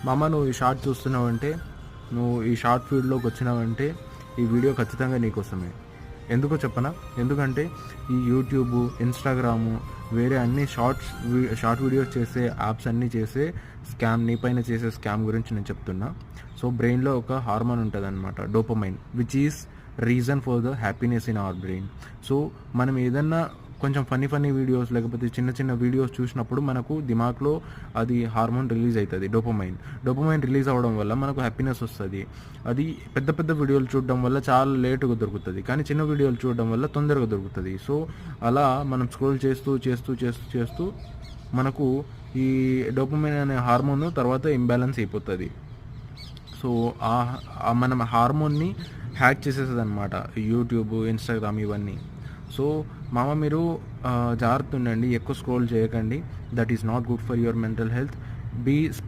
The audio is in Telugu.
మామ నువ్వు ఈ షార్ట్ చూస్తున్నావంటే, నువ్వు ఈ షార్ట్ ఫీల్డ్లోకి వచ్చినావంటే ఈ వీడియో ఖచ్చితంగా నీకోసమే. ఎందుకో చెప్పనా? ఎందుకంటే ఈ యూట్యూబ్, ఇన్స్టాగ్రాము, వేరే అన్ని షార్ట్ వీడియోస్ చేసే యాప్స్ అన్నీ చేసే స్కామ్, నీ పైన చేసే స్కామ్ గురించి నేను చెప్తున్నా. సో బ్రెయిన్లో ఒక హార్మోన్ ఉంటుంది అనమాట, dopamine, which is reason for the happiness in our brain. So మనం ఏదన్నా కొంచెం ఫన్నీ వీడియోస్ లేకపోతే చిన్న వీడియోస్ చూసినప్పుడు మనకు దిమాగ్లో అది హార్మోన్ రిలీజ్ అవుతుంది, డోపమైన్ రిలీజ్ అవ్వడం వల్ల మనకు హ్యాపీనెస్ వస్తుంది. అది పెద్ద వీడియోలు చూడడం వల్ల చాలా లేటుగా దొరుకుతుంది, కానీ చిన్న వీడియోలు చూడడం వల్ల తొందరగా దొరుకుతుంది. సో అలా మనం స్క్రోల్ చేస్తూ మనకు ఈ డోపమైన్ అనే హార్మోన్ తర్వాత ఇంబ్యాలెన్స్ అయిపోతుంది. సో మనం హార్మోన్ని హ్యాక్ చేసేస్తుంది అనమాట యూట్యూబ్, ఇన్స్టాగ్రామ్ ఇవన్నీ. సో మామ మీరు జాగ్రత్త ఉండండి, ఎక్కువ స్క్రోల్ చేయకండి. That is not good for your mental health. Be